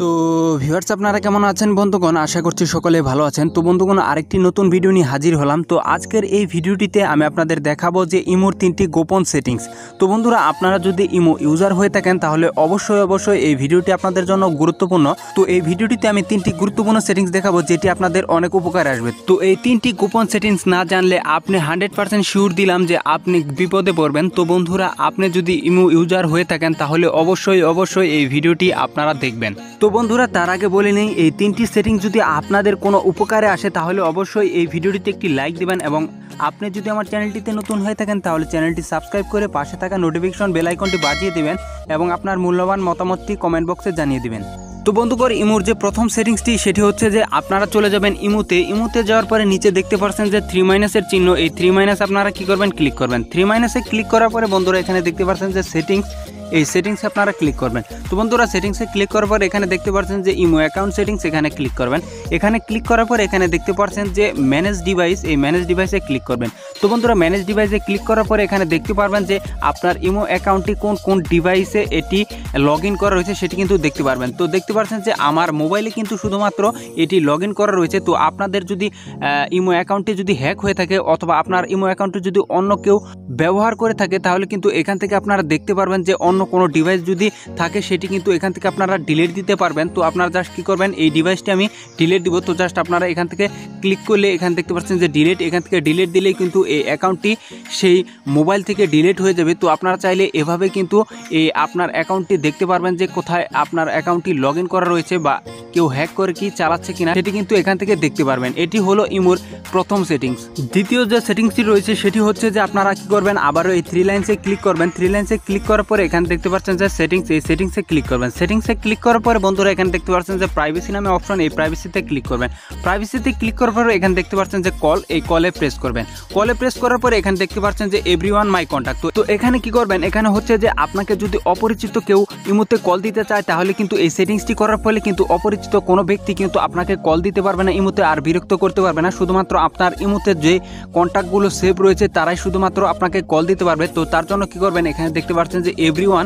তো ভিউয়ার্স আপনারা কেমন আছেন বন্ধুগণ, আশা করছি সকলে ভালো আছেন। তো বন্ধুগণ, আরেকটি নতুন ভিডিও নিয়ে হাজির হলাম। তো আজকের এই ভিডিওটিতে আমি আপনাদের দেখাবো যে ইমোর 3টি গোপন সেটিংস। তো বন্ধুরা, আপনারা যদি ইমো ইউজার হয়ে থাকেন তাহলে অবশ্যই এই ভিডিওটি আপনাদের জন্য গুরুত্বপূর্ণ। তো এই ভিডিওটিতে আমি 3টি গুরুত্বপূর্ণ সেটিংস দেখাবো যেটি আপনাদের অনেক উপকারে আসবে। তো এই 3টি গোপন সেটিংস না জানলে আপনি 100% শিওর দিলাম যে আপনি বিপদে পড়বেন। তো বন্ধুরা, আপনি যদি ইমো ইউজার হয়ে থাকেন তাহলে অবশ্যই এই ভিডিওটি আপনারা দেখবেন। তো বন্ধুরা, তার আগে বলে নেই, এই 3টি সেটিংস যদি আপনাদের কোনো উপকারে আসে তাহলে অবশ্যই এই ভিডিওটিতে একটি লাইক দিবেন, এবং আপনি যদি আমার চ্যানেলটিতে নতুন হয়ে থাকেন তাহলে চ্যানেলটি সাবস্ক্রাইব করে পাশে থাকা নোটিফিকেশন বেল আইকনটি বাজিয়ে দিবেন এবং আপনার মূল্যবান মতামতটি কমেন্ট বক্সে জানিয়ে দিবেন। তো বন্ধুগণ, ইমোর যে প্রথম সেটিংসটি সেটি হচ্ছে যে আপনারা চলে যাবেন ইমোতে যাওয়ার পরে নিচে দেখতে পাচ্ছেন যে 3 - চিহ্ন, এই 3 - আপনারা কি করবেন, ক্লিক করবেন। 3 - ক্লিক করার পরে বন্ধুরা এখানে দেখতে পাচ্ছেন যে সেটিংস, এই সেটিংসে আপনারা ক্লিক করবেন। তো বন্ধুরা, সেটিংসে ক্লিক করার পর এখানে দেখতে পাচ্ছেন যে ইমো অ্যাকাউন্ট সেটিংস, এখানে ক্লিক করবেন। এখানে ক্লিক করার পর এখানে দেখতে পাচ্ছেন যে ম্যানেজ ডিভাইস, এই ম্যানেজ ডিভাইসে ক্লিক করবেন। তো বন্ধুরা, ম্যানেজ ডিভাইসে ক্লিক করার পরে এখানে দেখতে পারবেন যে আপনার ইমো অ্যাকাউন্টটি কোন ডিভাইসে এটি লগ ইন করা রয়েছে সেটি কিন্তু দেখতে পারবেন। তো দেখতে পাচ্ছেন যে আমার মোবাইলে কিন্তু শুধুমাত্র এটি লগ ইন করা রয়েছে। তো আপনাদের যদি ইমো অ্যাকাউন্টটি যদি হ্যাক হয়ে থাকে অথবা আপনার ইমো অ্যাকাউন্টটি যদি অন্য কেউ ব্যবহার করে থাকে তাহলে কিন্তু এখান থেকে আপনারা দেখতে পারবেন যে অন্য কোনো ডিভাইস যদি থাকে সেটি কিন্তু এখান থেকে আপনারা ডিলিট দিতে পারবেন। তো আপনারা জাস্ট কী করবেন, এই ডিভাইসটি আমি ডিলিট দিব। তো জাস্ট আপনারা এখান থেকে ক্লিক করলে এখান দেখতে পাচ্ছেন যে ডিলিট, এখান থেকে ডিলিট দিলেই কিন্তু এই অ্যাকাউন্টটি সেই মোবাইল থেকে ডিলিট হয়ে যাবে। তো আপনারা চাইলে এভাবে কিন্তু এই আপনার অ্যাকাউন্টটি দেখতে পারবেন যে কোথায় আপনার অ্যাকাউন্টটি লগ ইন করা রয়েছে বা কেউ হ্যাক করে কি চালাচ্ছে কিনা সেটি কিন্তু এখান থেকে দেখতে পারবেন। এটি হলো ইমোর প্রথম সেটিংস। দ্বিতীয় যে সেটিংসটি রয়েছে সেটি হচ্ছে যে আপনারা কি করবেন, আবারও এই 3 লাইনসে ক্লিক করবেন। 3 লাইনসে ক্লিক করার পরে এখানে দেখতে পাচ্ছেন যে সেটিংস, এই সেটিংসে ক্লিক করবেন। সেটিংসে ক্লিক করার পরে বন্ধুরা এখানে দেখতে পাচ্ছেন যে প্রাইভেসি নামে অপশন, এই প্রাইভেসিতে ক্লিক করবেন। প্রাইভেসিতে ক্লিক করার পরে এখানে দেখতে পাচ্ছেন যে কল, এই কলে প্রেস করবেন। কলে প্রেস করার পরে এখানে দেখতে পাচ্ছেন যে এভরিওয়ান মাই কন্ট্যাক্ট। তো এখানে কি করবেন, এখানে হচ্ছে যে আপনাকে যদি অপরিচিত কেউ ইমোতে কল দিতে চায় তাহলে কিন্তু এই সেটিংসটি করার ফলে কিন্তু অপরিচিত কোনো ব্যক্তি কিন্তু আপনাকে কল দিতে পারবে না ইমোতে, আর বিরক্ত করতে পারবে না। শুধুমাত্র আপনার ইমোতে যে কন্ট্যাক্টগুলো সেভ রয়েছে তারাই শুধুমাত্র আপনাকে কল দিতে পারবে। তো তার জন্য কি করবেন, এখানে দেখতে পাচ্ছেন যে এভরিওয়ান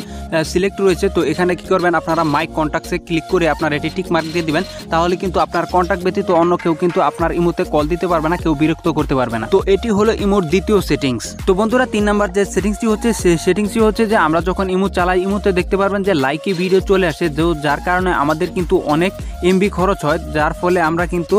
সিলেক্ট রয়েছে। তো এখানে কি করবেন, আপনারা মাই কন্ট্যাক্টসে ক্লিক করে আপনার এটি টিক মার্ক দিয়ে দিবেন। তাহলে কিন্তু আপনার কন্ট্যাক্ট ব্যতীত অন্য কেউ কিন্তু আপনার ইমোতে কল দিতে পারবে না, কেউ বিরক্ত করতে পারবে না। তো এটি হলো ইমোর দ্বিতীয় সেটিংস। তো বন্ধুরা, 3 নম্বর যে সেটিংসটি হচ্ছে সেই সেটিংসটি হচ্ছে যে আমরা যখন ইমো চালাই ইমোতে দেখতে পারবেন যে লাইকি ভিডিও চলে আসে, যার কারণে আমাদের কিন্তু অনেক এমবি খরচ হয়, যার ফলে আমরা কিন্তু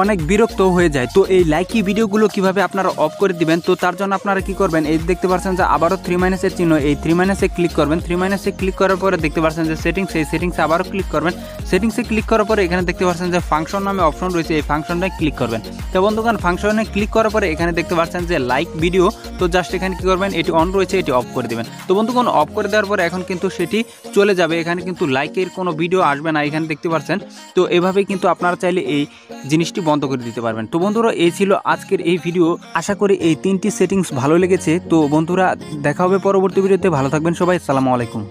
অনেক বিরক্ত হয়ে যায়। তো এই লাইকি ভিডিওগুলো কিভাবে আপনারা অফ করে দিবেন, তো তার জন্য আপনারা কি করবেন, এই দেখতে পাচ্ছেন যে আবারও 3 - চিহ্ন, এই 3 - ক্লিক করবেন। 3 - ক্লিক করার পরে দেখতে পাচ্ছেন যে সেটিংস, এই সেটিংসে আবারও ক্লিক করবেন। সেটিংসে ক্লিক করার পরে এখানে দেখতে পাচ্ছেন যে ফাংশন নামে অপশন রয়েছে, এই ফাংশনটায় ক্লিক করবেন। তো বন্ধুগণ, ফাংশনে ক্লিক করার পরে এখানে দেখতে পাচ্ছেন যে লাইক ভিডিও, তো জাস্ট এখানে কি করবেন, এটি অন রয়েছে, এটি অফ করে দিবেন। তো বন্ধুগণ, অফ করে দেওয়ার পরে এখন কিন্তু সেটি চলে যাবে, এখানে কিন্তু লাইকের কোনো ভিডিও আসবে না, এখানে দেখতে পাচ্ছেন। তো এভাবেই কিন্তু আপনারা চাইলে এই জিনিসটি বন্ধ করে দিতে পারবেন। তো বন্ধুরা, এই ছিল আজকের এই ভিডিও। আশা করি এই 3টি সেটিংস ভালো লেগেছে। তো বন্ধুরা, দেখা হবে পরবর্তী ভিডিওতে। ভালো থাকবেন সবাই। আসসালামু আলাইকুম।